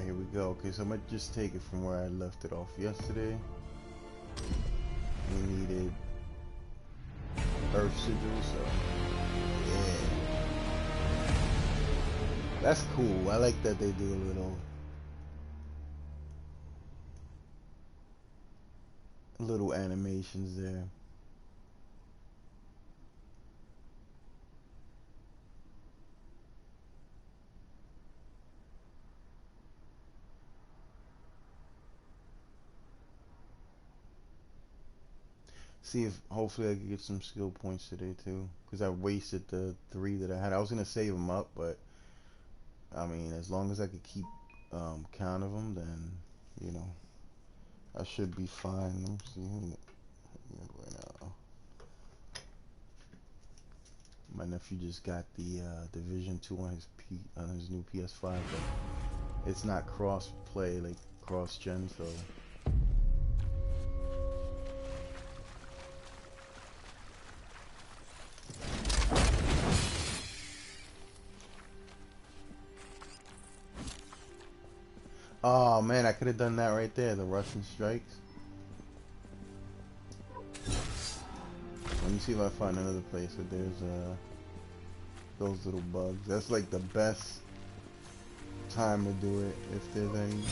Alright, here we go. Okay, so I might just take it from where I left it off yesterday. We needed Earth Sigil, so yeah. That's cool. I like that they do a little animations there. See if hopefully I can get some skill points today too, because I wasted the 3 that I had. I was gonna save them up, but I mean, as long as I could keep count of them, then you know I should be fine. Let me see. Right now, my nephew just got the Division 2 on his new PS5, but it's not cross play like cross gen, so. Oh man, I could have done that right there, the Russian strikes. Let me see if I find another place where there's those little bugs. That's like the best time to do it if there's any.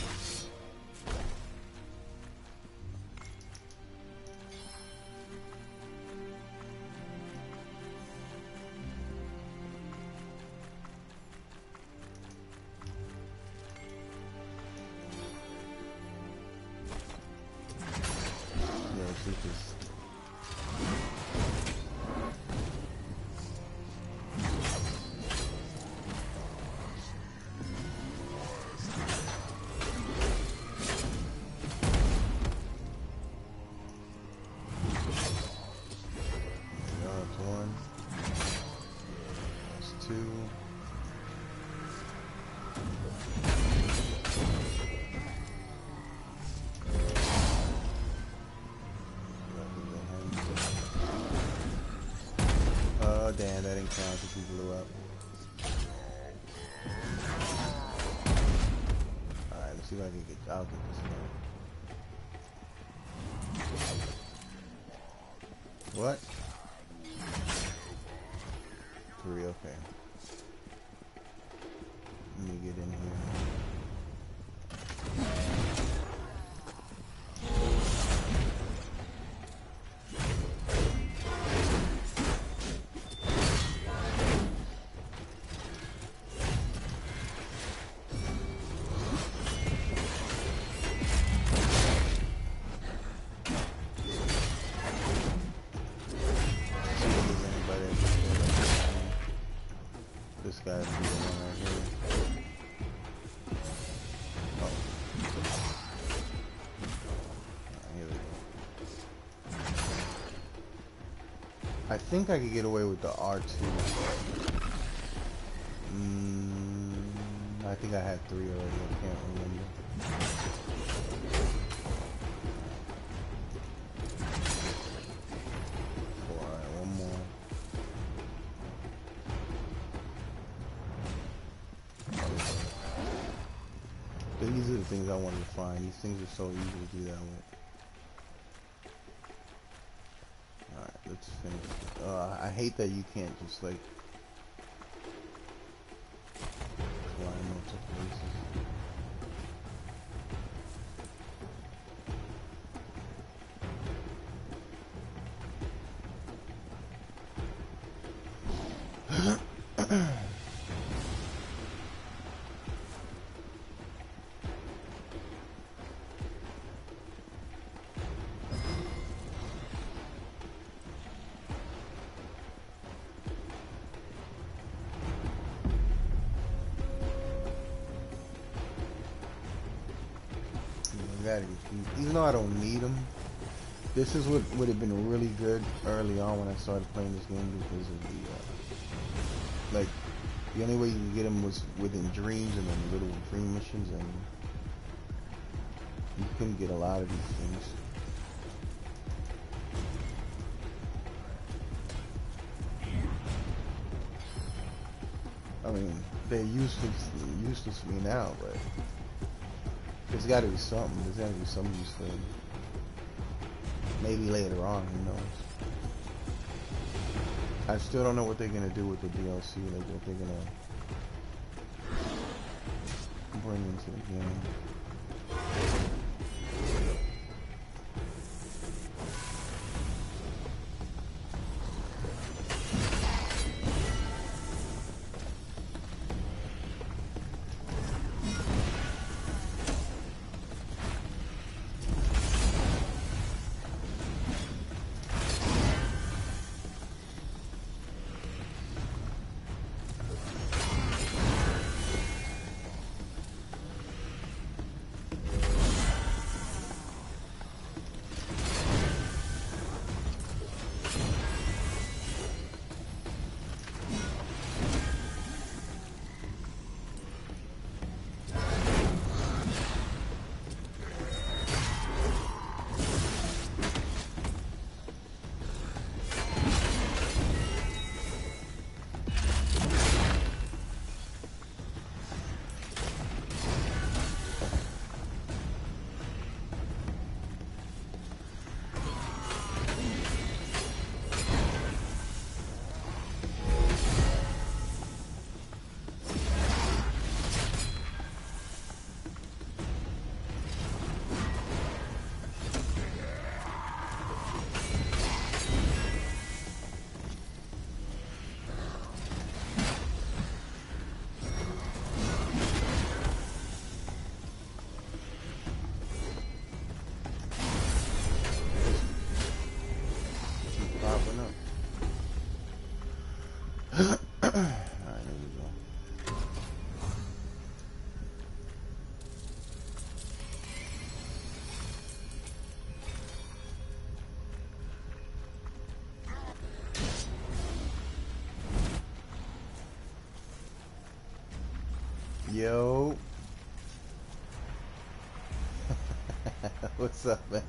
Damn, that didn't count if he blew up. Alright, let's see if I can get. I'll get this one. What? 3, okay. Let me get in here. I think I could get away with the R2. I think I had 3 already. I can't remember. Alright, one more. These are the things I wanted to find. These things are so easy to do that with. Let's finish. I hate that you can't just like climb up to places. Even though I don't need them, this is what would have been really good early on when I started playing this game, because of the like the only way you can get them was within dreams and then little dream missions, and you couldn't get a lot of these things. I mean, they're useless to me now, but There's got to be something. There's got to be some use for it. Maybe later on, who knows? I still don't know what they're gonna do with the DLC. Like what they're gonna bring into the game. Yo. What's up, man?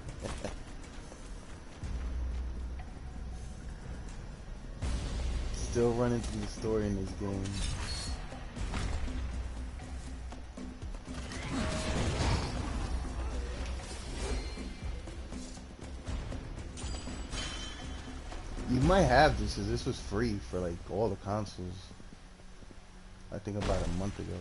Still running through the story in this game. You might have this, because this was free for like all the consoles. I think about a month ago.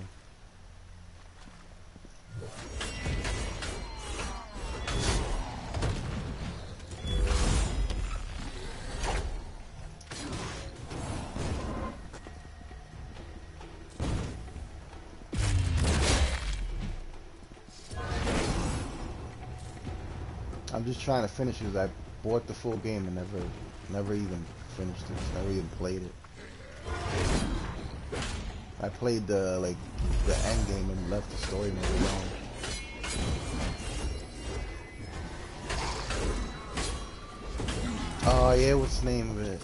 I'm just trying to finish it because I bought the full game and never even finished it. Never even played it. I played the end game and left the story mode alone. Oh yeah, what's the name of it?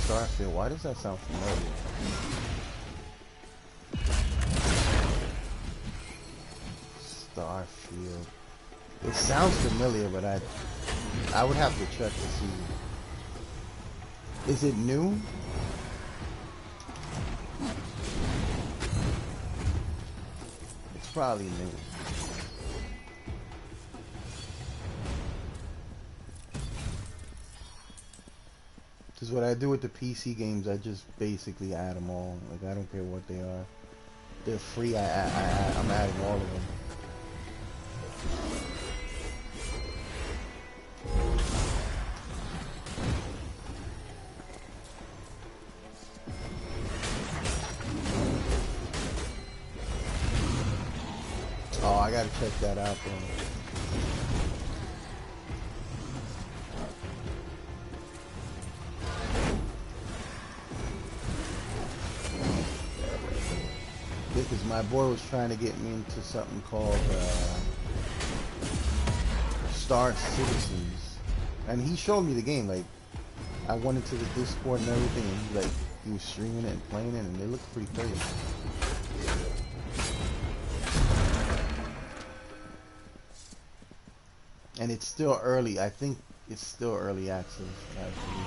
Starfield. Why does that sound familiar? Starfield. It sounds familiar, but I would have to check to see. Is it new? It's probably new. Because what I do with the PC games, I just basically add them all. Like, I don't care what they are. They're free, I'm adding all of them. Oh, I gotta check that out then. my boy was trying to get me into something called Star Citizens, and he showed me the game. Like, I went into the Discord and everything, and he was streaming it and playing it, and it looked pretty crazy. And it's still early. I think it's still early access, actually.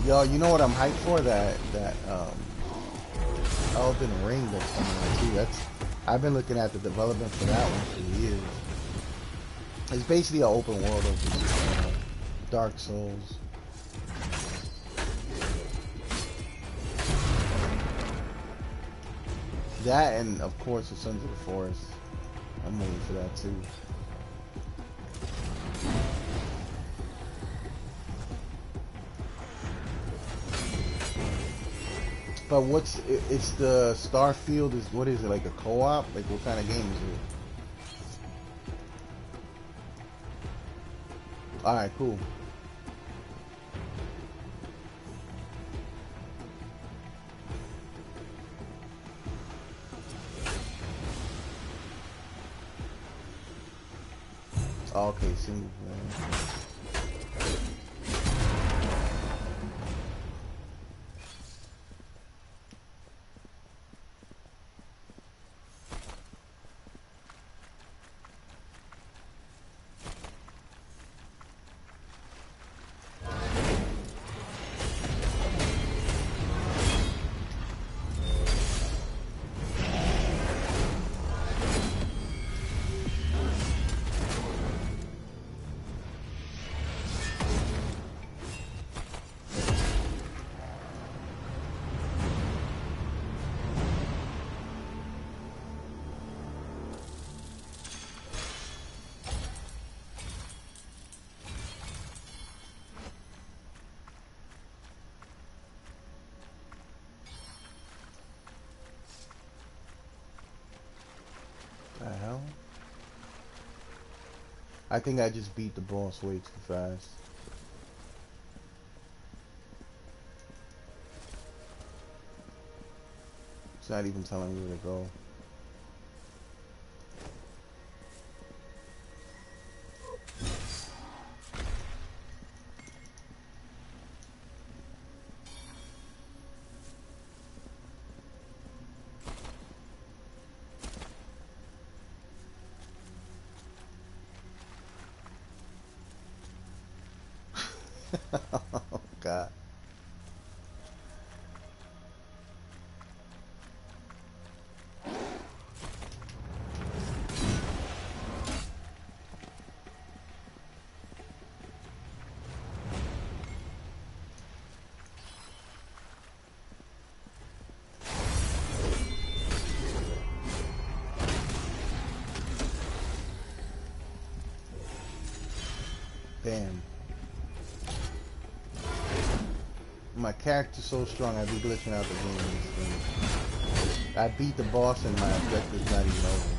Yo, you know what I'm hyped for? That Elden Ring that's coming out too. I've been looking at the development for that one for years. It's basically an open world of just, Dark Souls. That and of course the Sons of the Forest. I'm waiting for that too. But it's the Starfield is, what is it, like a co-op? Like what kind of game is it? Alright, cool. Oh, okay, single player. The hell? I think I just beat the boss way too fast. It's not even telling me where to go. Oh God. Damn. My character's so strong, I be glitching out the game in this game. I beat the boss and my objective's not even over.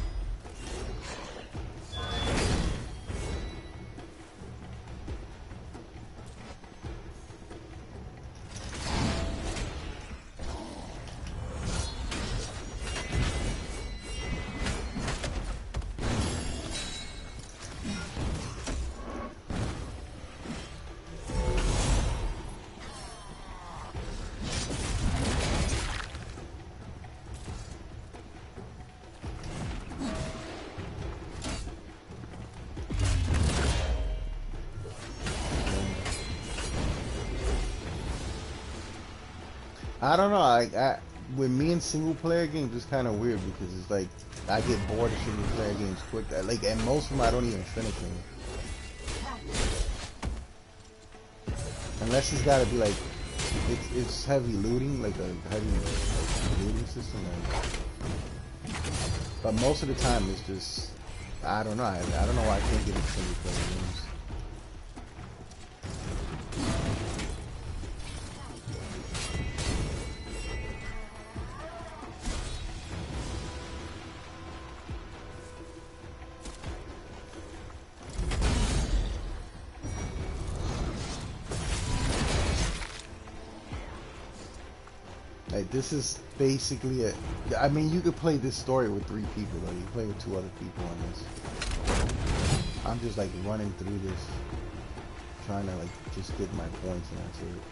I don't know. with me in single player games, it's kind of weird because it's like I get bored of single player games quick. Like, and most of them I don't even finish them unless it's got to be like it's heavy looting, like a heavy like, looting system. But most of the time it's just I don't know. I don't know why I can't get into single player games. Like this is basically it. I mean, you could play this story with 3 people, though. You can play with 2 other people on this. I'm just like running through this, trying to like just get my points, and that's it.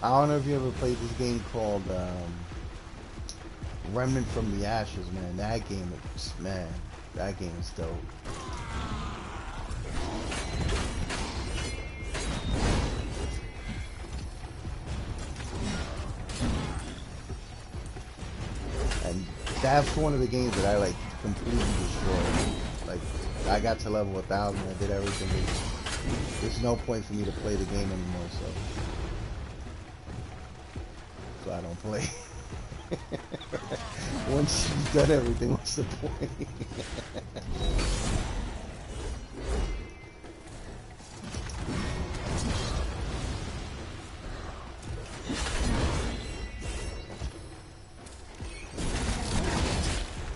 I don't know if you ever played this game called Remnant from the Ashes, man. That game is, man, that game is dope. And that's one of the games that I like completely destroyed. Like I got to level 1000, I did everything. There's no point for me to play the game anymore, so I don't play. Once you've done everything, what's the point?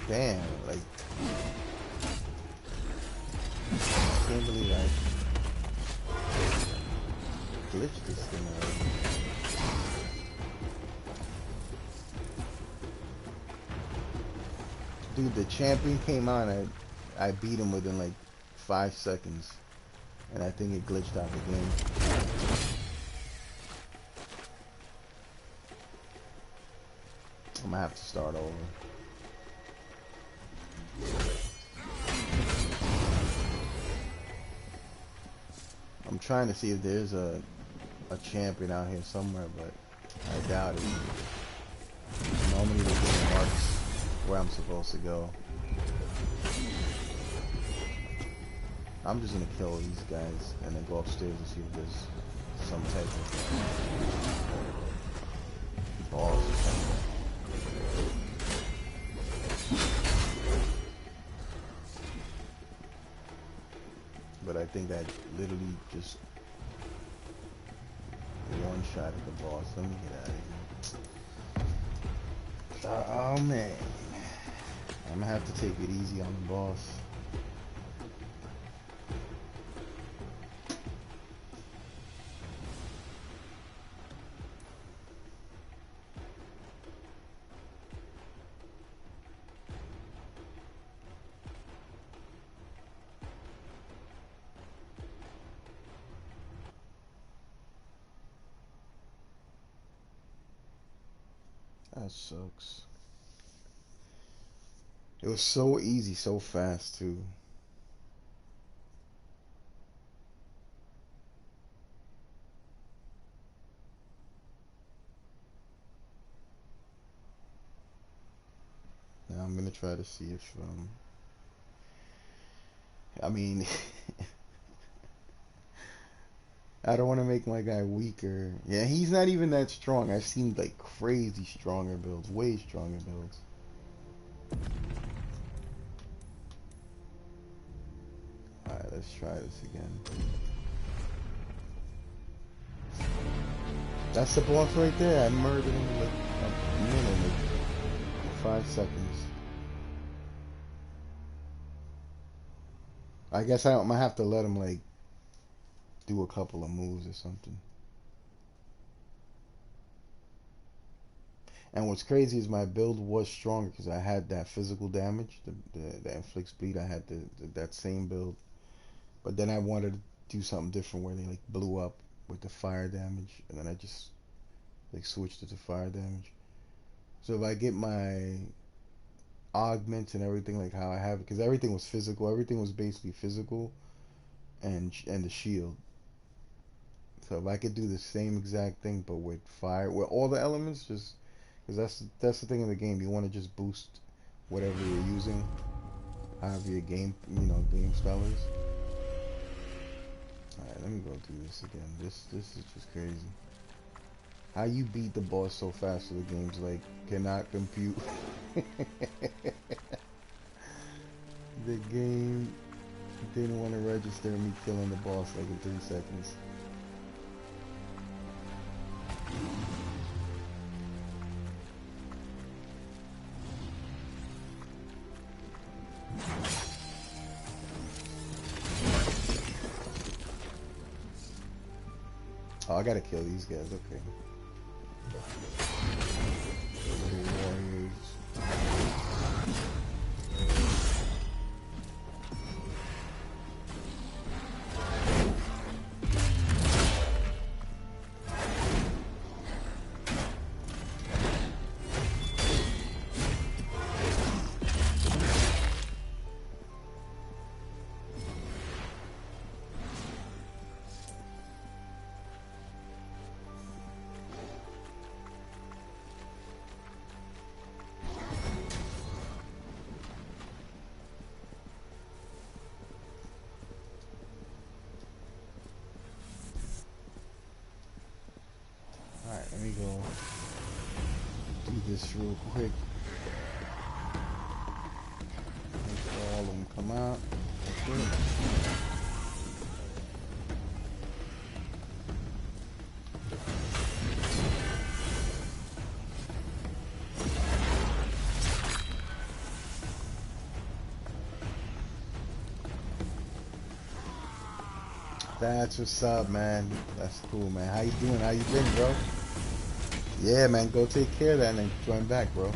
Damn, like I can't believe I glitched this thing already. Dude, the champion came on, I beat him within like 5 seconds. And I think it glitched out the game. I'm gonna have to start over. I'm trying to see if there's a champion out here somewhere, but I doubt it. Normally the game marks where I'm supposed to go. I'm just gonna kill these guys and then go upstairs and see if there's some type of boss or something. But I think I literally just one shot at the boss. Let me get out of here. Oh man, I'm gonna have to take it easy on the boss. That sucks. It was so easy, so fast too. Now I'm gonna try to see if I mean I don't want to make my guy weaker. Yeah, he's not even that strong. I've seen like crazy stronger builds, way stronger builds. Alright, let's try this again. That's the boss right there. I murdered him in like a minute, like 5 seconds. I guess I'm gonna have to let him like do a couple of moves or something. And what's crazy is my build was stronger because I had that physical damage, the inflicts bleed. I had that same build, but then I wanted to do something different where they like blew up with the fire damage, and then I just like switched it to fire damage. So if I get my augments and everything like how I have it, because everything was physical, everything was basically physical, and the shield. So if I could do the same exact thing but with fire, with all the elements, just because that's the thing in the game. You want to just boost whatever you're using, however your game style is. All right, let me go through this again. This is just crazy. How you beat the boss so fast? So the game's like cannot compute. The game didn't want to register me killing the boss like in 3 seconds. Oh, I gotta kill these guys. Okay. Warriors. Alright, let me go do this real quick. Make sure all of them come out. That's it. That's what's up, man. That's cool, man. How you doing? How you been, bro? Yeah, man. Go take care of that and then join back, bro.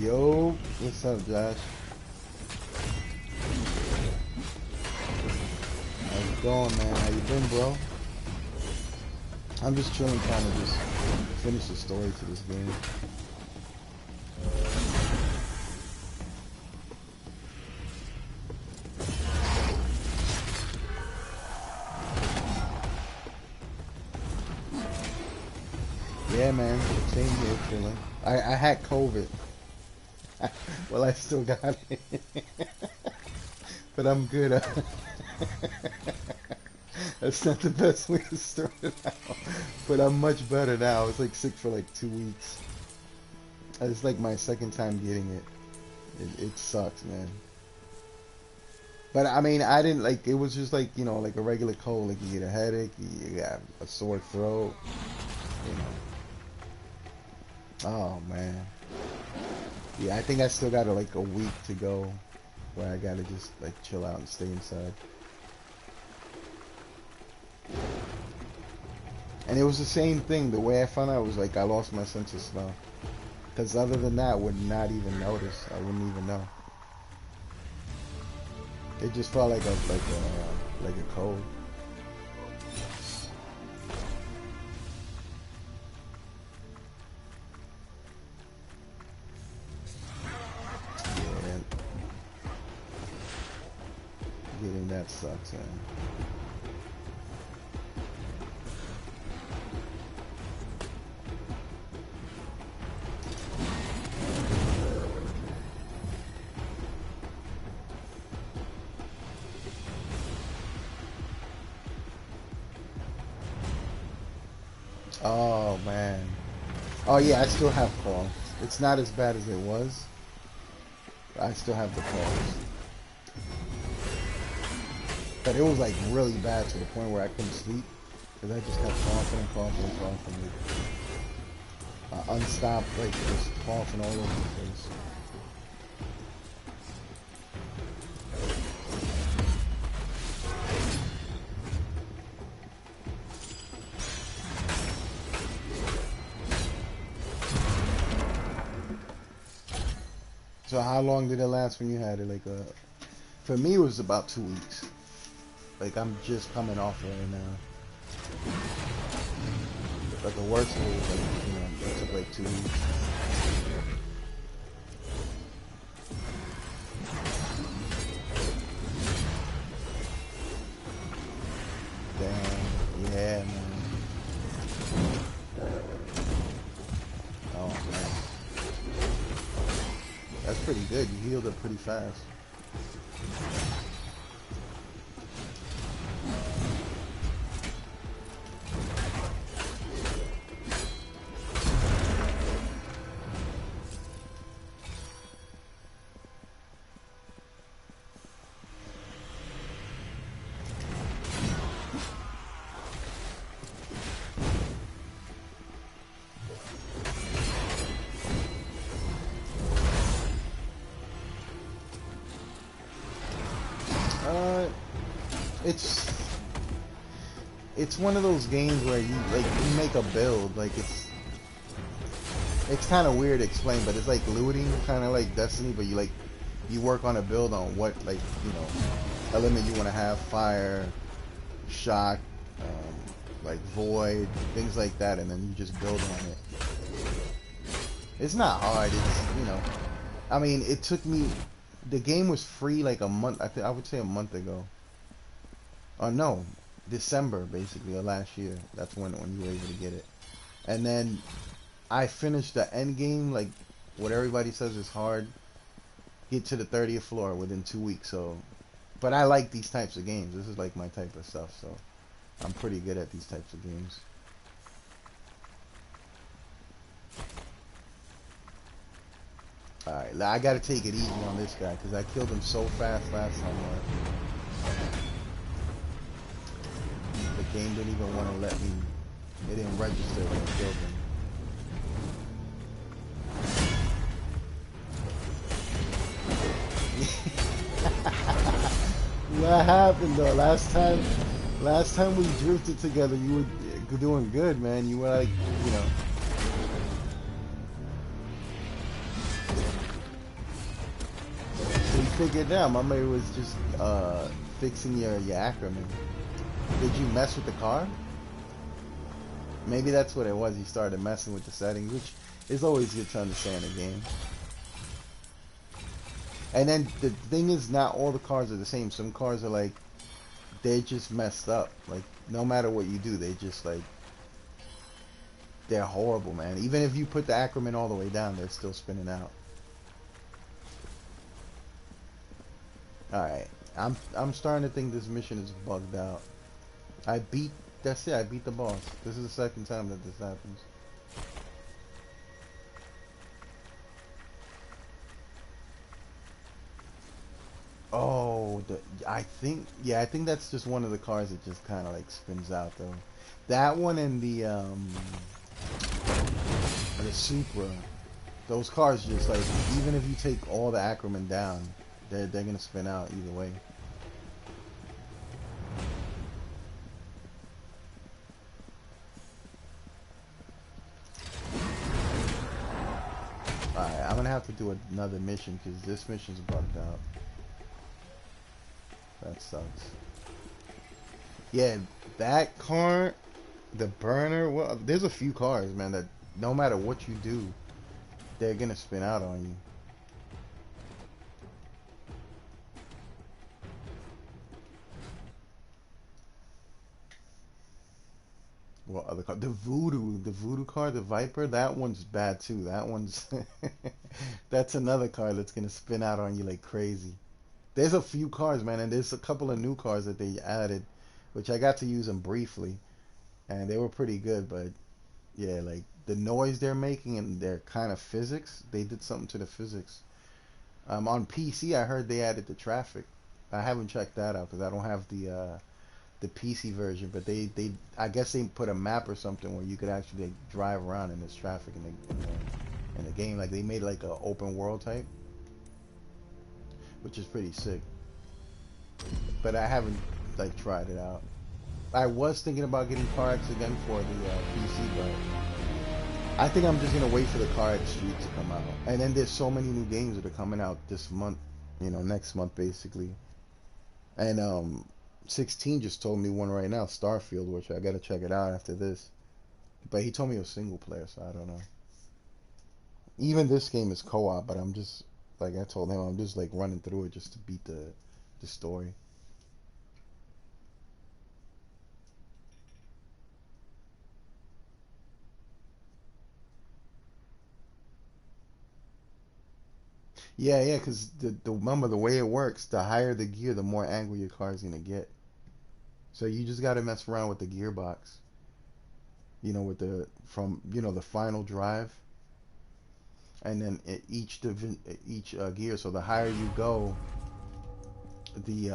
Yo, what's up, Josh? How's it going, man? How you been, bro? I'm just chilling, trying to just finish the story to this game. Yeah, man. Same here, chilling. I had COVID. Well, I still got it. But I'm good. That's not the best way to start it out. But I'm much better now. I was like sick for like 2 weeks. It's like my second time getting it. It sucks, man. But I mean, I didn't like, it was just like, like a regular cold. Like you get a headache, you got a sore throat, you know. Oh, man. Yeah, I think I still got like a week to go where I gotta just like chill out and stay inside. And it was the same thing. The way I found out was like I lost my sense of smell. Because other than that, I would not even notice. I wouldn't even know. It just felt like a cold. Yeah. Getting that sucks, man. Oh, man. Oh, yeah, I still have cough. It's not as bad as it was. I still have the cough. But it was like really bad to the point where I couldn't sleep. Because I just kept coughing and coughing and coughing. Unstopped, like just coughing all over the place. So how long did it last when you had it? For me, it was about 2 weeks. Like I'm just coming off of it now. But the worst of it was like, it took like 2 weeks. Damn, yeah, man. Oh man, that's pretty good. You healed up pretty fast. Uh, it's it's one of those games where you make a build. Like it's kind of weird to explain, but it's like looting, kind of like Destiny, but you work on a build on what element you want to have: fire, shock, like void, things like that, and then you just build on it. It's not hard. I mean, it took me. The game was free like a month. I would say a month ago. Oh no, December basically of last year. That's when you were able to get it. And then I finished the end game, like what everybody says is hard. Get to the 30th floor within 2 weeks. So, but I like these types of games. This is like my type of stuff. So I'm pretty good at these types of games. Alright, I gotta take it easy on this guy because I killed him so fast last time. The game didn't even want to let me. It didn't register when I killed him. What happened though? Last time we drifted together, you were doing good, man. You were like, We figured out. My mate was just fixing your Ackerman. Did you mess with the car? Maybe that's what it was. You started messing with the settings, which is always good to understand a game. And then the thing is, not all the cars are the same. Some cars are like, they're just messed up. Like, no matter what you do, they just like, they're horrible, man. Even if you put the Ackerman all the way down, they're still spinning out. Alright, I'm starting to think this mission is bugged out. That's it, I beat the boss. This is the second time that this happens. Oh, I think that's just one of the cars that just kind of like spins out though. That one and the Supra, those cars just like, even if you take all the Ackerman down, they're gonna spin out either way. Alright, I'm gonna have to do another mission because this mission's bugged out. That sucks. Yeah, that car, the burner, well, there's a few cars, man, that no matter what you do, they're gonna spin out on you. What other car? The Voodoo car, the Viper, that one's bad too. That one's that's another car that's gonna spin out on you like crazy. There's a few cars, man, and there's a couple of new cars that they added, which I got to use them briefly, and they were pretty good. But yeah, like the noise they're making and their kind of physics, they did something to the physics. On PC, I heard they added the traffic. I haven't checked that out because I don't have the PC version, but I guess they put a map or something where you could actually like, drive around in this traffic in the game. Like they made like a open world type, which is pretty sick. But I haven't like tried it out. I was thinking about getting Car X again for the PC, but I think I'm just gonna wait for the Car X Street to come out, and then there's so many new games that are coming out this month. Next month basically. And 16 just told me one right now, Starfield, which I gotta check it out after this. But he told me it was single player, so I don't know. Even this game is co-op, but I'm just like I told him, I'm just like running through it just to beat the story. Yeah, yeah, because the remember the way it works, the higher the gear, the more angry your car is gonna get. So you just gotta mess around with the gearbox. With the final drive, and then each gear. So the higher you go, the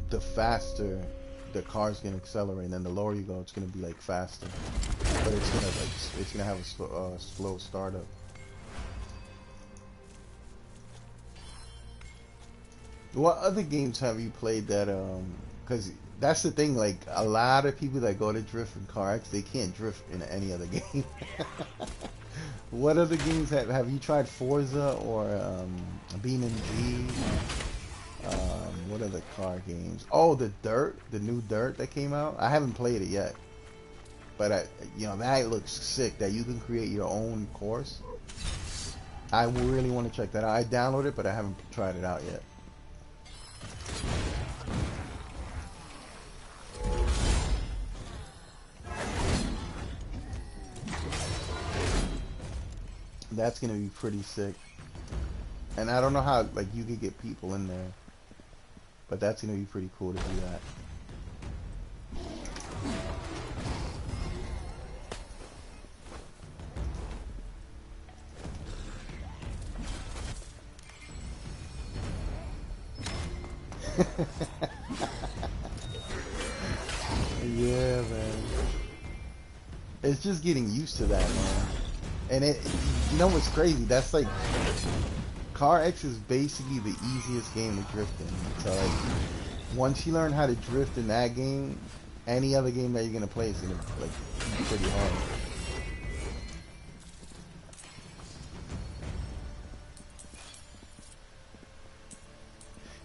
the faster the car's gonna accelerate, and then the lower you go, it's gonna be like faster, but it's gonna have a slow startup. What other games have you played that Because that's the thing, like a lot of people that go to drift in Car X, they can't drift in any other game. What other games have you tried? Forza or BeamNG? What other car games? Oh, the new Dirt that came out. I haven't played it yet, but that looks sick. That you can create your own course. I really want to check that out. I downloaded it, but I haven't tried it out yet. That's gonna be pretty sick. And I don't know how like you could get people in there, but that's gonna be pretty cool to do that. Yeah, man. It's just getting used to that, man. And you know what's crazy? That's like, Car X is basically the easiest game to drift in. So like, once you learn how to drift in that game, any other game that you're gonna play is gonna like be pretty hard.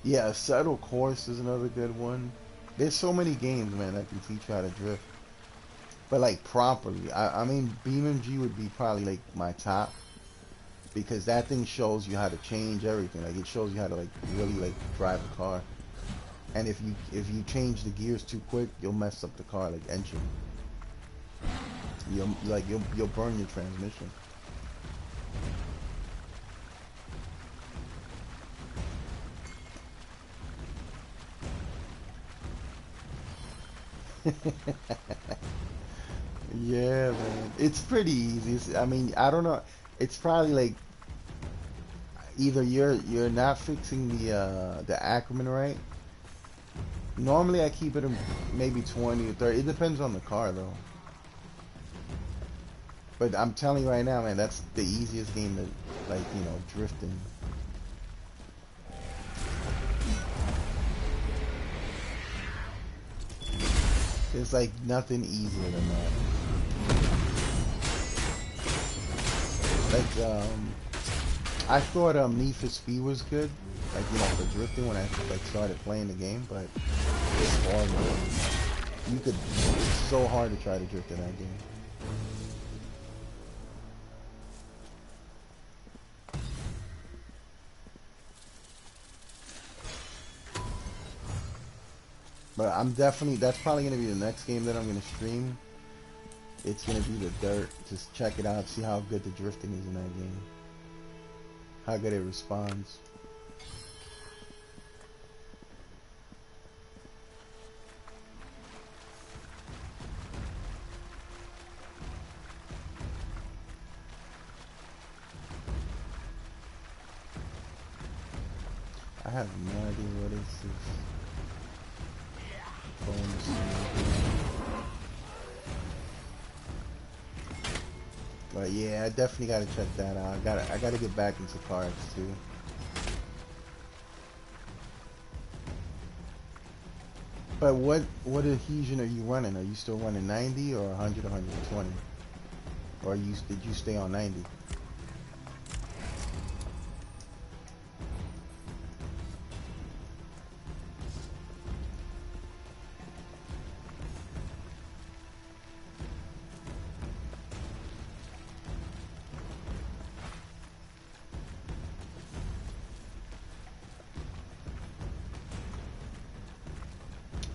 Yeah, Settle Course is another good one. There's so many games, man, that can teach you how to drift. But like properly. I mean, BeamNG would be probably like my top, because that thing shows you how to change everything. Like it shows you how to like really like drive a car. And if you change the gears too quick, you'll mess up the car, like engine. You'll burn your transmission. Yeah, man. It's pretty easy. I mean, I don't know. It's probably like either you're not fixing the Ackerman right. Normally I keep it in maybe 20 or 30. It depends on the car though. But I'm telling you right now, man, that's the easiest game to like, drifting. It's like nothing easier than that. Like I thought Need for Speed was good, like for drifting when I like started playing the game, but it's hard, man. It's so hard to try to drift in that game. But that's probably gonna be the next game that I'm gonna stream. It's gonna be the Dirt. Just check it out, see how good the drifting is in that game. How good it responds. I have no idea what this is. But yeah, I definitely gotta check that out. I gotta get back into cards too. But what adhesion are you running? Are you still running 90 or 100 or 120? or did you stay on 90?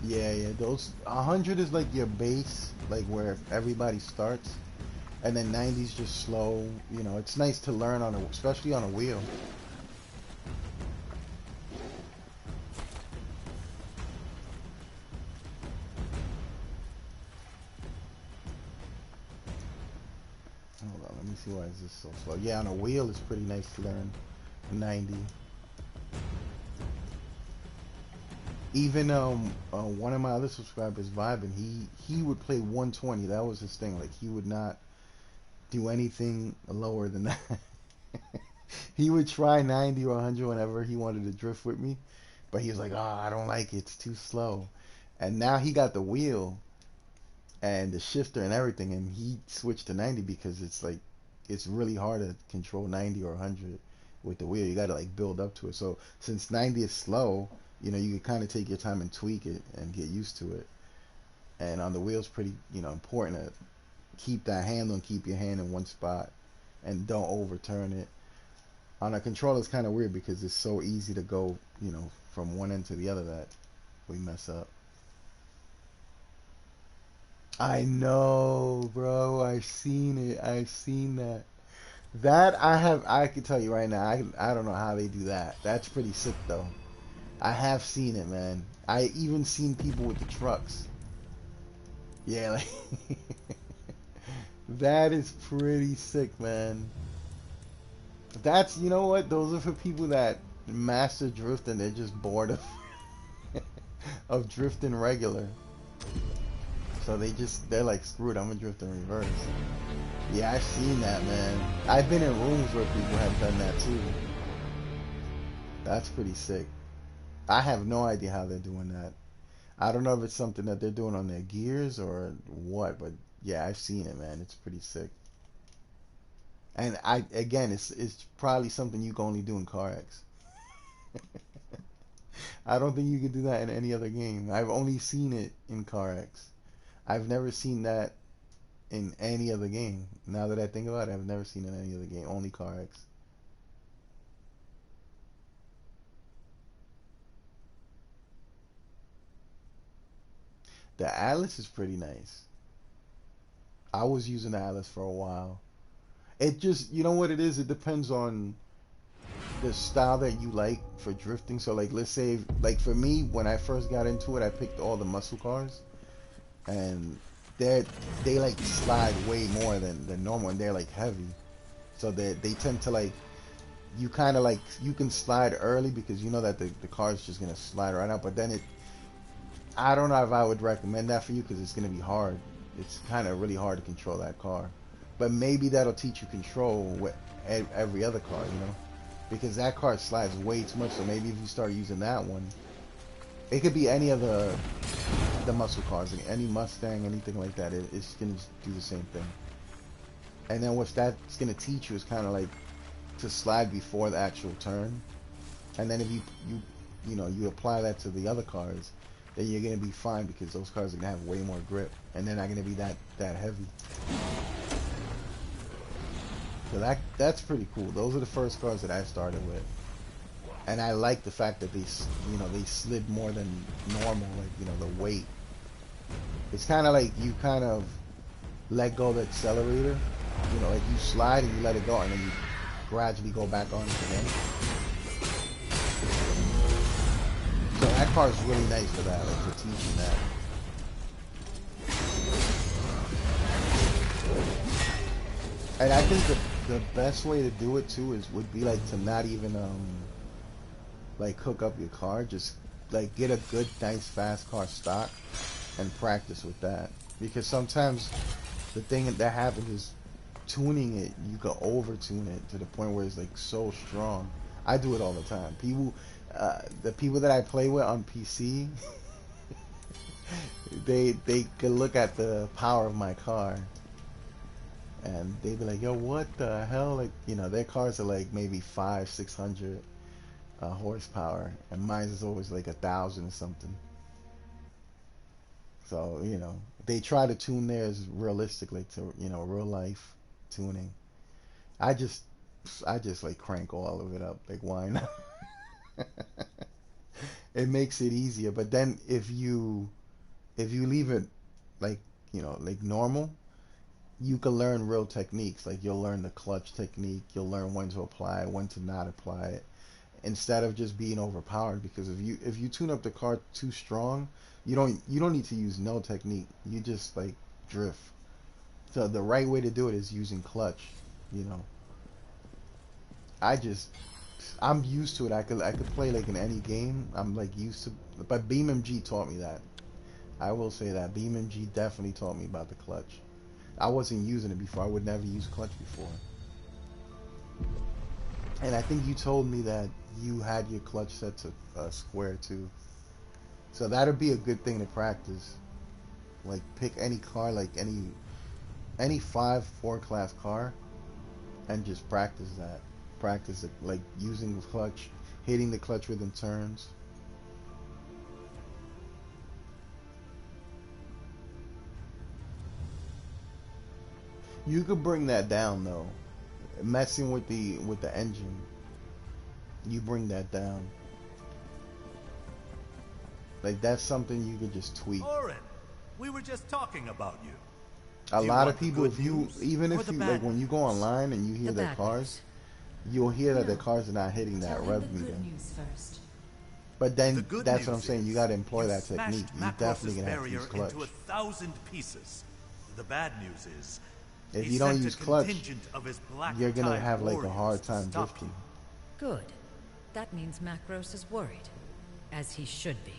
Yeah, yeah. Those 100 is like your base, like where everybody starts, and then 90's just slow. You know, it's nice to learn on a, especially on a wheel. Hold on, let me see why is this so slow. Yeah, on a wheel it's pretty nice to learn 90. Even one of my other subscribers, Vibin, he would play 120. That was his thing. Like he would not do anything lower than that. He would try 90 or 100 whenever he wanted to drift with me, but he was like, "Oh, I don't like it. It's too slow." And now he got the wheel and the shifter and everything, and he switched to 90 because it's like it's really hard to control 90 or 100 with the wheel. You got to like build up to it. So since 90 is slow, you know, you can kind of take your time and tweak it and get used to it. And on the wheel, it's pretty, you know, important to keep that handle and keep your hand in one spot and don't overturn it. On a controller, it's kind of weird because it's so easy to go, you know, from one end to the other that we mess up. I know, bro. I've seen it. I've seen that. That I have. I can tell you right now. I don't know how they do that. That's pretty sick though. I have seen it, man. I even seen people with the trucks. Yeah, like that is pretty sick, man. That's, you know what? Those are for people that master drift and they're just bored of of drifting regular. So they're like, screw it, I'm gonna drift in reverse. Yeah, I've seen that, man. I've been in rooms where people have done that too. That's pretty sick. I have no idea how they're doing that. I don't know if it's something that they're doing on their gears or what, but yeah, I've seen it, man. It's pretty sick. And I again, it's probably something you can only do in CarX. I don't think you could do that in any other game. I've only seen it in CarX. I've never seen that in any other game. Now that I think about it, I've never seen it in any other game. Only CarX. The Atlas is pretty nice. I was using the Atlas for a while. It just, you know what it is? It depends on the style that you like for drifting. So like, let's say, like for me, when I first got into it, I picked all the muscle cars, and they they like slide way more than normal, and they're like heavy. So they tend to like, you kind of like, you can slide early because you know that the car is just gonna slide right out. But then I don't know if I would recommend that for you because it's gonna be hard. It's kind of really hard to control that car. But maybe that'll teach you control with every other car, you know, because that car slides way too much. So maybe if you start using that one, it could be any of the muscle cars, like any Mustang, anything like that. It's gonna do the same thing. And then what that's gonna teach you is kind of like to slide before the actual turn. And then if you know, you apply that to the other cars, then you're gonna be fine because those cars are gonna have way more grip, and they're not gonna be that heavy. So that's pretty cool. Those are the first cars that I started with, and I like the fact that you know, they slid more than normal. Like, you know, the weight. It's kind of like you kind of let go of the accelerator. You know, like you slide and you let it go, and then you gradually go back on it again. So that car is really nice for that, like for teaching that. And I think the best way to do it too would be like to not even like hook up your car, just like get a good nice fast car stock and practice with that. Because sometimes the thing that happens is tuning it, you can over tune it to the point where it's like so strong. I do it all the time. The people that I play with on PC, they can look at the power of my car, and they'd be like, "Yo, what the hell?" Like, their cars are like maybe 600 horsepower, and mine is always like 1,000 or something. So, they try to tune theirs realistically to, real life tuning. I just, I just like crank all of it up. Like, why not? It makes it easier. But then if you leave it like, like normal, you can learn real techniques. Like, you'll learn the clutch technique. You'll learn when to apply it, when to not apply it, instead of just being overpowered. Because if you tune up the car too strong, you don't need to use no technique. You just like drift. So the right way to do it is using clutch. You know, I just I'm used to it. I could play like in any game. I'm like used to. But BeamNG taught me that. I will say that BeamNG definitely taught me about the clutch. I wasn't using it before. I would never use clutch before. And I think you told me that you had your clutch set to square too. So that'd be a good thing to practice. Like, pick any car, like any 5-4 class car, and just practice that. Practice it, like using the clutch, hitting the clutch within turns. You could bring that down though. Messing with the engine, you bring that down. Like, that's something you could just tweak. Orin, we were just talking about you. A Do you lot want of the people, good if you news even or if the you bad like when you go news? online and you hear The their bad cars, news. you'll hear that No. their cars are not hitting that Tell him rev the good meter. news first. But The then good that's what I'm news saying. You is got to employ you that technique. smashed You definitely Macross's gonna have to barrier use clutch. into 1,000 pieces. The bad news is If he you don't sent use a clutch, contingent of his Black you're gonna Tide have like a warriors hard to time stop drifting. you. Good. That means Macros is worried. As he should be.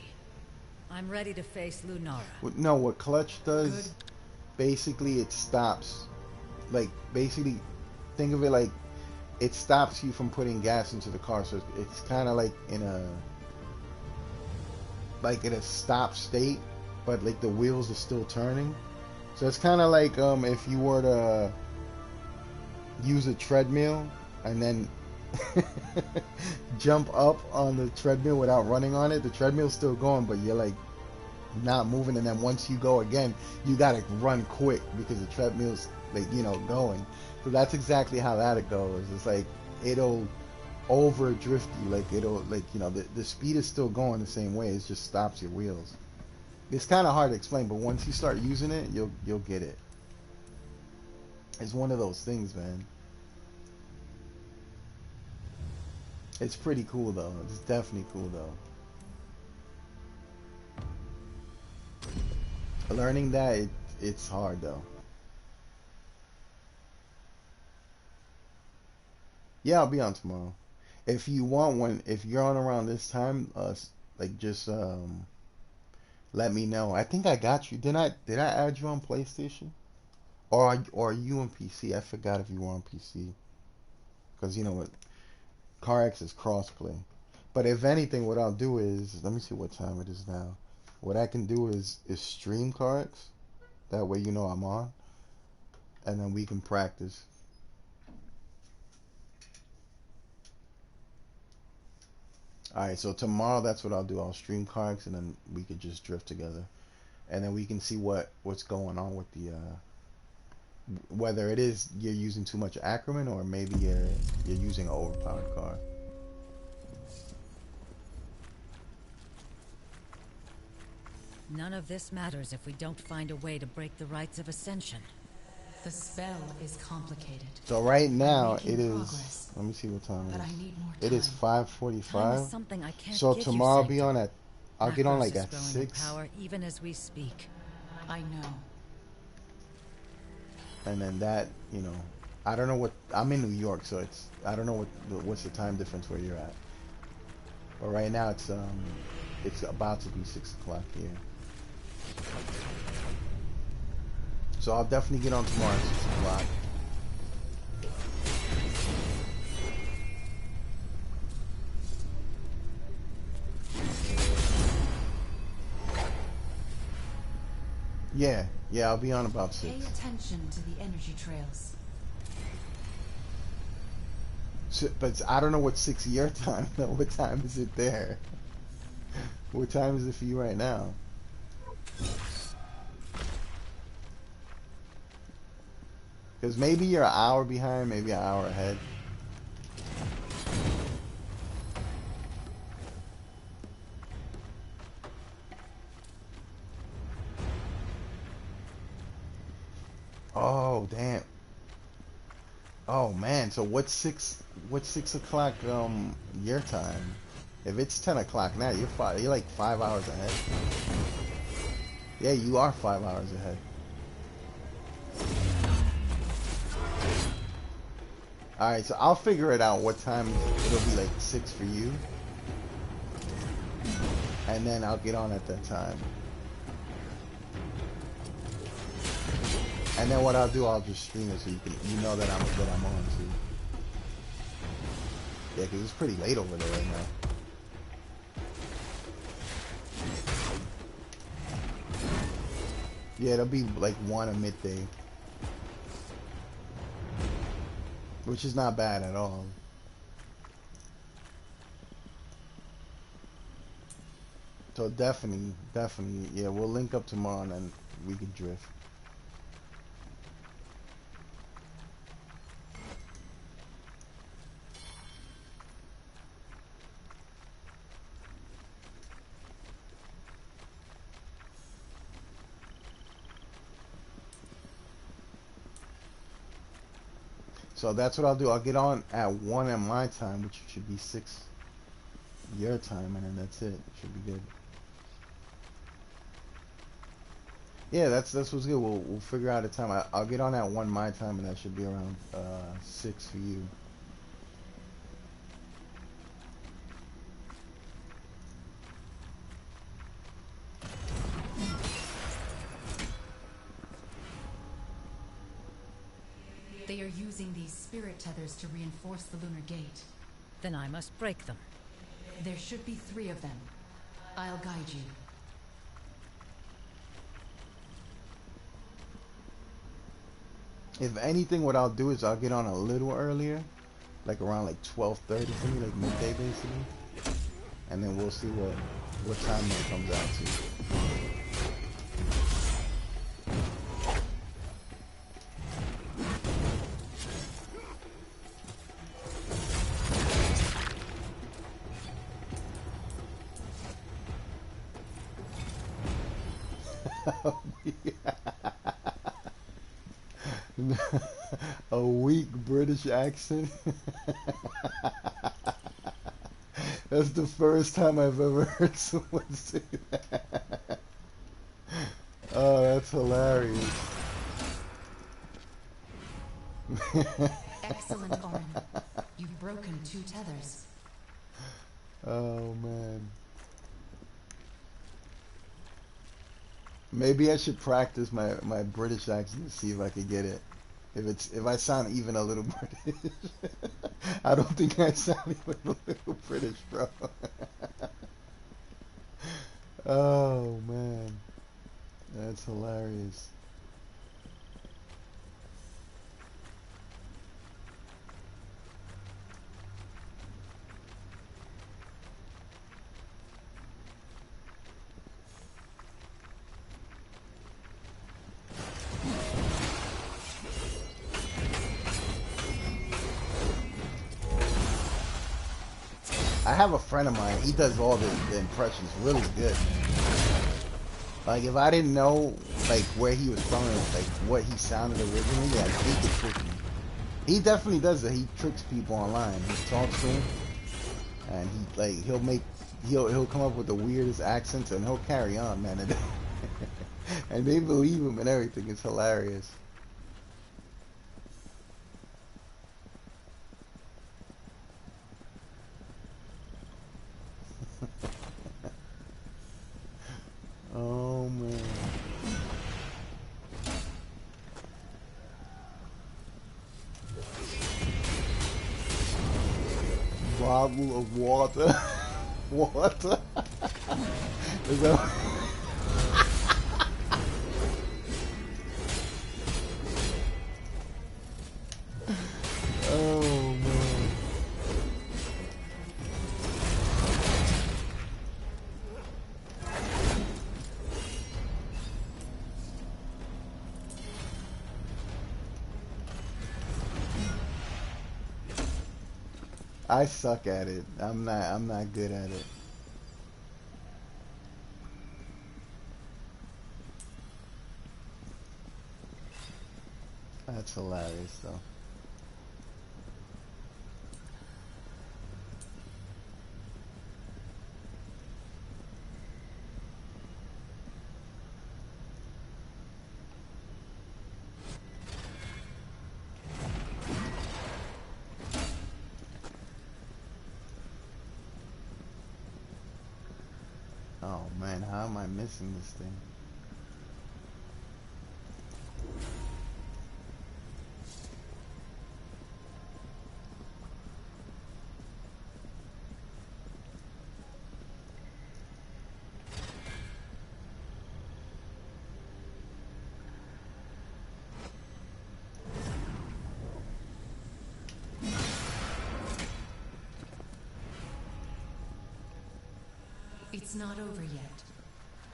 I'm ready to face Lunara. No, what clutch does, Good. basically it stops. Like, basically, think of it like it stops you from putting gas into the car. So it's kind of like in a stop state, but like the wheels are still turning. So it's kind of like if you were to use a treadmill and then jump up on the treadmill without running on it. The treadmill's still going, but you're like not moving. And then once you go again, you gotta run quick because the treadmill's like going. So that's exactly how that goes. It's like it'll over drift you. Like it'll the speed is still going the same way. It just stops your wheels. It's kind of hard to explain, but once you start using it, you'll get it. It's one of those things, man. It's pretty cool though. It's definitely cool though. Learning that it's hard though. Yeah, I'll be on tomorrow. If you want one, if you're on around this time, like just let me know. I think I got you. Did I add you on PlayStation? Or are you on PC? I forgot if you were on PC. Because you know what, CarX is crossplay. But if anything, what I'll do is, let me see what time it is now. What I can do is stream CarX. That way I'm on, and then we can practice. All right, so tomorrow that's what I'll do. I'll stream CarX, and then we could just drift together, and then we can see what's going on with the whether it is you're using too much Ackerman or maybe you're using an overpowered car. None of this matters if we don't find a way to break the rites of Ascension. The spell is complicated. So right now making it is. progress, Let me see what time but it I is. need more It is time. 5:45. Time is something I can't So give tomorrow I'll you, be on at. I'll get on Macros like is at growing in 6, power even as we speak. I know. and then that I don't know what I'm in New York, so I don't know what's the time difference where you're at. But right now it's about to be 6 o'clock here. So I'll definitely get on tomorrow at 6 o'clock. Yeah, yeah, I'll be on about Pay 6. attention to the energy trails. So, but I don't know what 6 your time though. What time is it there? What time is it for you right now? Because maybe you're an hour behind, maybe an hour ahead. Oh, damn. Oh man, so what's 6 o'clock your time? If it's 10 o'clock now, you're like 5 hours ahead. Yeah, you are 5 hours ahead. Alright, so I'll figure it out what time it'll be like 6 for you. And then I'll get on at that time. And then what I'll do, I'll just stream it so you know that I'm on too. Yeah, 'cause it's pretty late over there right now. Yeah, it'll be like 1 or midday. Which is not bad at all. So definitely, yeah, we'll link up tomorrow and then we can drift. So that's what I'll do. I'll get on at 1 at my time, which should be 6 your time, and then that's it. Should be good. Yeah, that's what's good. We'll figure out a time. I'll get on at 1 my time, and that should be around 6 for you. They are using these spirit tethers to reinforce the lunar gate. Then I must break them. There should be 3 of them. I'll guide you. If anything, what I'll do is I'll get on a little earlier, like around like 12:30 for me, like midday basically, and then we'll see what time that comes out to. A weak British accent. That's the first time I've ever heard someone say that. Oh, that's hilarious. Excellent, Orin. You've broken 2 tethers. Oh man. Maybe I should practice my British accent to see if I could get it. If I sound even a little British. I don't think I sound even a little British, bro. Oh man. That's hilarious. I have a friend of mine, he does all the impressions really good. Like, if I didn't know, like, where he was from and, like, what he sounded originally, like, he could trick me. He definitely does it. He tricks people online. He talks to him, and he, like, he'll come up with the weirdest accents, and he'll carry on, man. And they believe him and everything. It's hilarious. Oh man. Bottle of water. Water. Is that I suck at it. I'm not good at it. That's hilarious though. Oh man, how am I missing this thing? It's not over yet.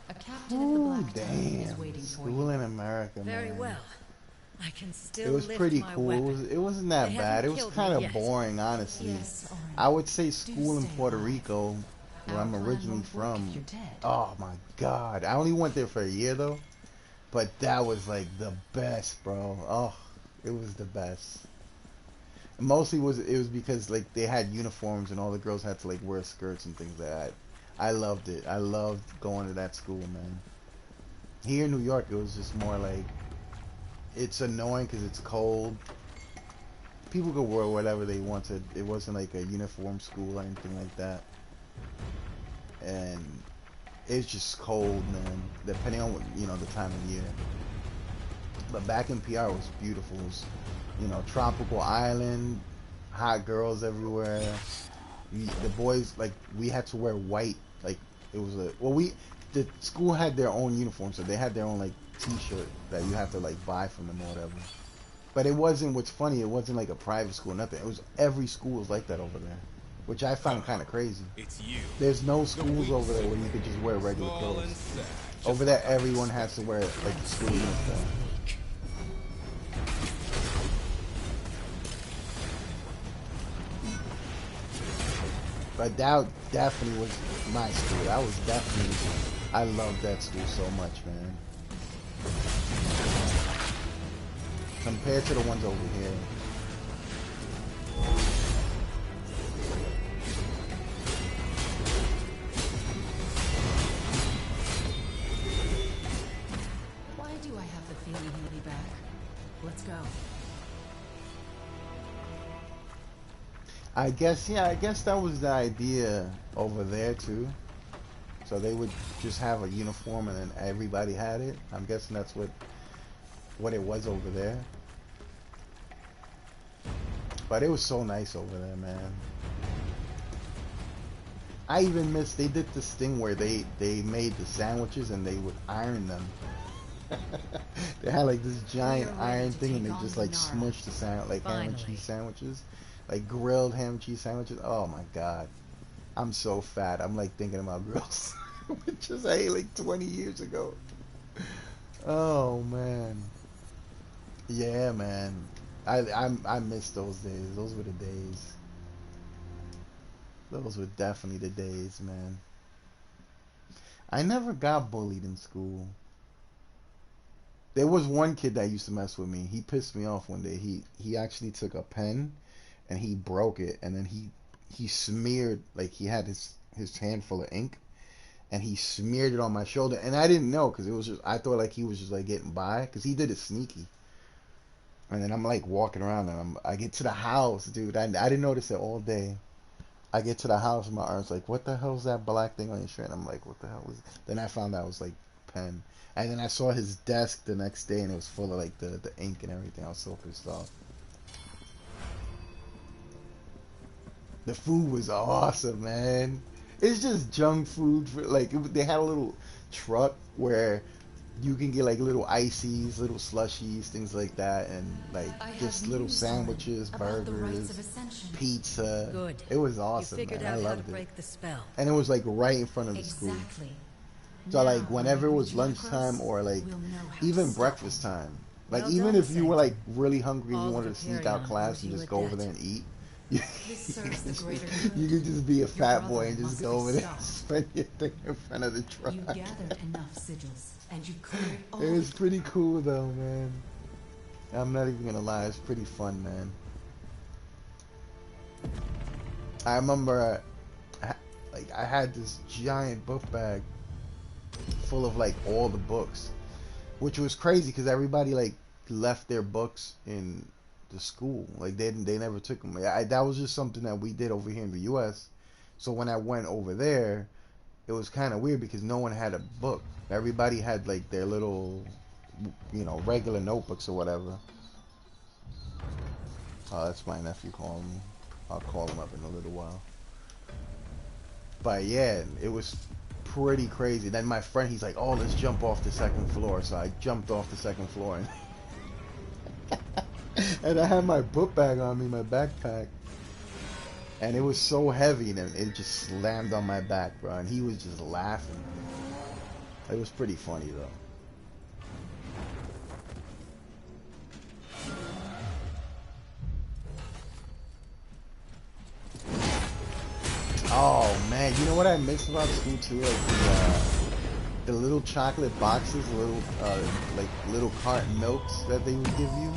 A captain of the Ooh, Black Tower is damn. waiting for School you. in America, Very man. well. I can still It was lift pretty my cool. weapon. It wasn't that They bad. haven't It was killed me kind of yet. boring, honestly. Yes, Orin. I would say school in stay Puerto alive. Rico, where Our I'm plan originally won't work from. if you're dead. Oh my god. I only went there for a year though. But that was like the best, bro. Oh, it was the best. Mostly it was because like they had uniforms and all the girls had to like wear skirts and things like that. I loved it. I loved going to that school, man. Here in New York, it was just more like it's annoying because it's cold. People could wear whatever they wanted. It wasn't like a uniform school or anything like that. And it's just cold, man. Depending on what, the time of year. But back in PR, it was beautiful. It was, tropical island, hot girls everywhere. The boys, like, we had to wear white. Like, it was the school had their own uniform, so they had their own, like, t-shirt that you have to, like, buy from them or whatever. But it wasn't, what's funny, it wasn't like a private school, nothing. It was, every school was like that over there, which I found kind of crazy. It's you. There's no schools over there where you could just wear regular clothes. Over there, everyone has to wear, like, the school uniform. But that definitely was my school. That was definitely, I loved that school so much, man. Compared to the ones over here. Why do I have the feeling he'll be back? Let's go. I guess that was the idea over there too. So they would just have a uniform and then everybody had it. I'm guessing that's what it was over there. But it was so nice over there, man. I even missed, they did this thing where they made the sandwiches and they would iron them. They had like this giant iron thing and they just like smushed the ham and cheese sandwiches. Like grilled ham and cheese sandwiches. Oh my god. I'm so fat. I'm like thinking about grills. Which is I ate like 20 years ago. Oh man. Yeah, man. I miss those days. Those were the days. Those were definitely the days, man. I never got bullied in school. There was one kid that used to mess with me. He pissed me off one day. He actually took a pen and he broke it, and then he smeared, like, he had his hand full of ink and he smeared it on my shoulder, and I didn't know because it was just, I thought like he was just like getting by because he did it sneaky. And then I'm like walking around and I get to the house, dude. I didn't notice it all day. I get to the house and my aunt's like, what the hell is that black thing on your shirt? And I'm like, what the hell was it? Then I found out it was like pen. And then I saw his desk the next day and it was full of like the ink and everything. I was so pissed off. The food was awesome, man. It's just junk food. They had a little truck where you can get like little ices, little slushies, things like that, and like just little sandwiches, burgers, pizza. Good. It was awesome, You figured man. I out how to loved it. break the spell. And it was like right in front of the school. Exactly. So like Now, whenever it when we was reach lunchtime Macross, or like we'll know how to even stop breakfast them. time. Like Well even done, if you were Sanctum. like really hungry and All you of wanted to sneak Hyperion out class owes and you just a go over debt. there and eat, This serves the greater good. You could just be a fat brother boy and just must go be over there, stopped. spend your thing in front of the truck. You gathered enough sigils, and you cleared all. It was pretty cool though, man. I'm not even gonna lie, it's pretty fun, man. I remember, I had this giant book bag full of like all the books, which was crazy because everybody like left their books in the school. Like they never took them. That was just something that we did over here in the U.S. So when I went over there, it was kind of weird because no one had a book. Everybody had like their little, regular notebooks or whatever. Oh, that's my nephew calling me. I'll call him up in a little while. But yeah, it was pretty crazy. Then my friend, he's like, "Oh, let's jump off the second floor." So I jumped off the second floor, and I had my book bag on me, my backpack, and it was so heavy that it just slammed on my back, bro. And he was just laughing. It was pretty funny though. Oh man, you know what I miss about school too? Like the little chocolate boxes, little carton milks that they would give you,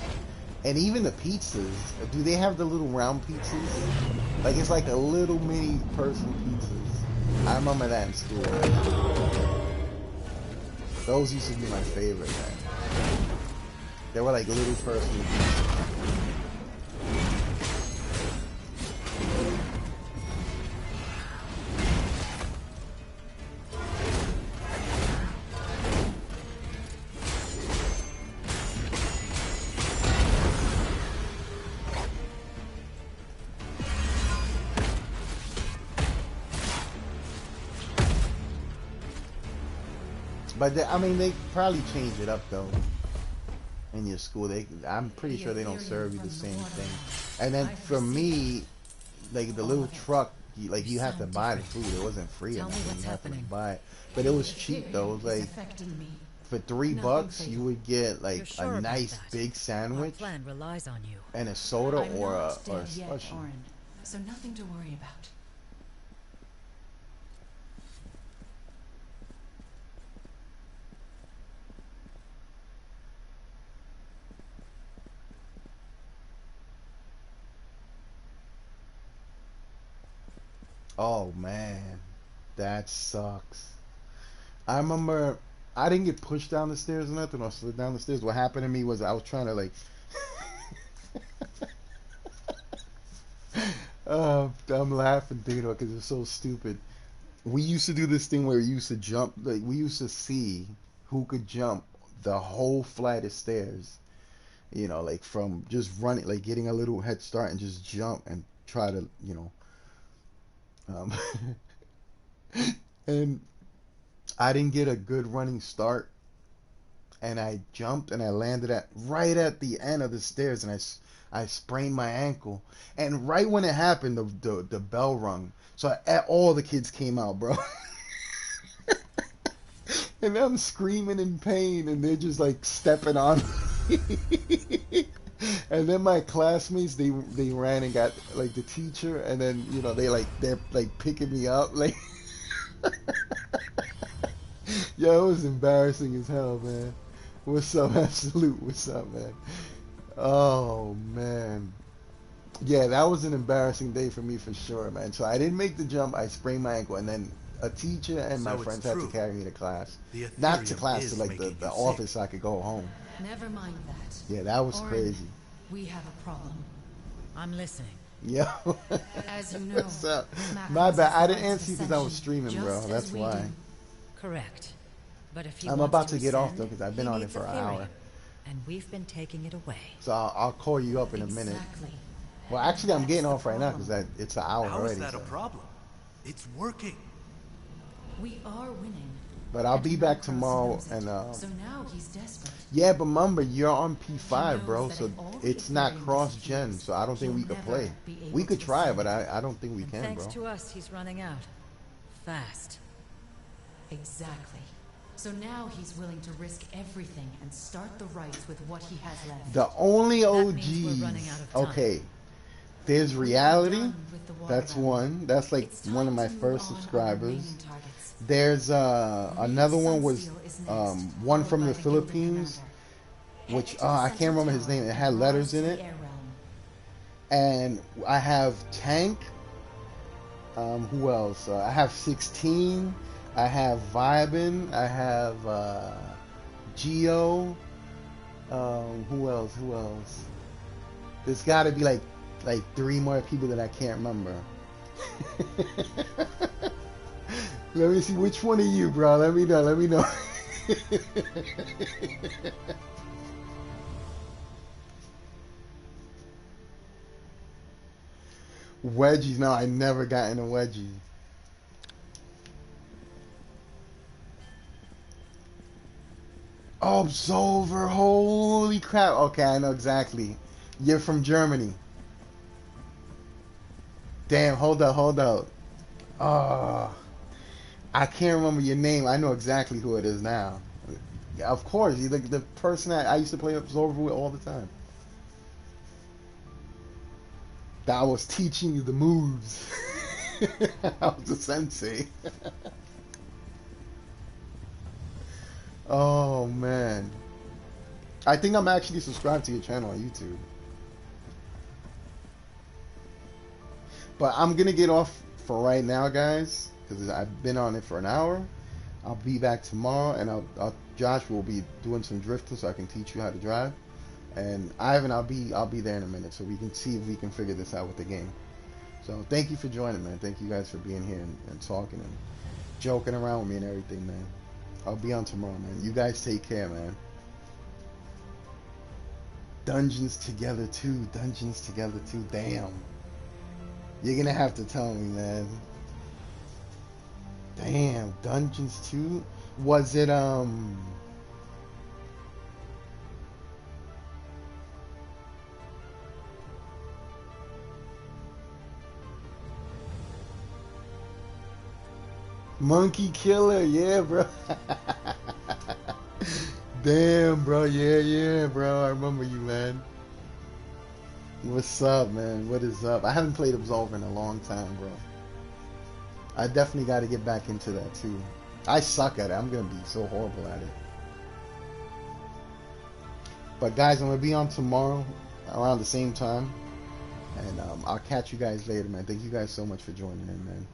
and even the pizzas. Do they have the little round pizzas? Like it's like a little mini person pizzas. I remember that in school. Those used to be my favorite, man. They were like little person pizzas. But they probably change it up though. In your school, I'm pretty sure they don't serve you the same thing. And then for me, like the little truck, you have to buy the food. It wasn't free or nothing. You have to buy it. But it was cheap though. It was like for $3 you would get like a nice big sandwich Our plan relies on you. and a soda I'm or a not dead yet, slushy. Orin, so nothing to worry about. Oh man, that sucks. I remember I didn't get pushed down the stairs or nothing or slid down the stairs. What happened to me was I was trying to like I'm laughing thinking about it because it's so stupid. We used to do this thing where we used to jump, like we used to see who could jump the whole flight of stairs. Like from just running, like getting a little head start and just jump and try to, um, and I didn't get a good running start, and I jumped and I landed right at the end of the stairs, and I sprained my ankle. And right when it happened, the bell rung, so all the kids came out, bro. And I'm screaming in pain, and they're just like stepping on me. And then my classmates, they ran and got like the teacher, and then they're like picking me up, like. Yo, it was embarrassing as hell, man. What's up, Absolute? What's up, man? Oh man, yeah, that was an embarrassing day for me for sure, man. So I didn't make the jump. I sprained my ankle, and then a teacher and my friends had to carry me to class. Not to class, to like the office, so I could go home. Never mind that. Yeah, that was Orin, crazy. We have a problem. I'm listening. Yo, As you know, what's up? Macros My bad. I didn't provides answer you because I was ascension, streaming, bro. just That's as we why. do. Correct. But if he I'm wants about to get off ascend, though because I've been he on it needs for an Ethereum, hour. and we've been taking it away. So I'll call you up in a minute. Exactly. Well, actually, I'm That's getting the off right now problem. because it's an hour How already. is that a so. problem? It's working. We are winning. But I'll And be back Macros tomorrow, knows it. and So now he's desperate. yeah, but remember, you're on P5, He bro, knows that so if all the it's not Ethereum cross-gen, disappears, so I don't think we he'll could never play. be able We could to try, ascend. but I don't think we And can, thanks bro. to us, he's running out. Fast. Exactly. So now he's willing to risk everything and start the rites with what he has left. The only That means we're OGs, running out of time. okay, There's We're Reality. done with the water That's gun. one. That's like It's one of time my to move first on our subscribers. remaining targets. There's another one was Sunsteel is next, one followed from by the Gilded Philippines, Commander. which Head to the I can't central remember his tower name. It and had letters rise in to it. the air realm. And I have Tank. Who else? I have 16. I have Vibin. I have Geo. Who else? Who else? There's got to be like 3 more people that I can't remember. Let me see which one of you, bro. Let me know. Let me know. Wedgies. No, I never got in a wedgie. Absolver. Holy crap. Okay, I know exactly. You're from Germany. Damn, hold up, hold up. Oh, I can't remember your name. I know exactly who it is now. Yeah, of course, you're the person that I used to play Absolver with all the time. That I was teaching you the moves. I was a sensei. Oh man, I think I'm actually subscribed to your channel on YouTube. But I'm gonna get off for right now, guys, because I've been on it for an hour. I'll be back tomorrow, and Josh will be doing some drifting so I can teach you how to drive. And Ivan, I'll be there in a minute so we can see if we can figure this out with the game. So thank you for joining, man. Thank you guys for being here and talking and joking around with me and everything, man. I'll be on tomorrow, man. You guys take care, man. Dungeons Together 2. Dungeons Together 2. Damn. You're gonna have to tell me, man. Damn. Dungeons 2? Was it, Monkey Killer? Yeah, bro. Damn, bro. Yeah, bro. I remember you, man. What's up, man? What is up? I haven't played Absolver in a long time, bro. I definitely got to get back into that, too. I suck at it. I'm going to be so horrible at it. But, guys, I'm going to be on tomorrow around the same time. And I'll catch you guys later, man. Thank you guys so much for joining in, man.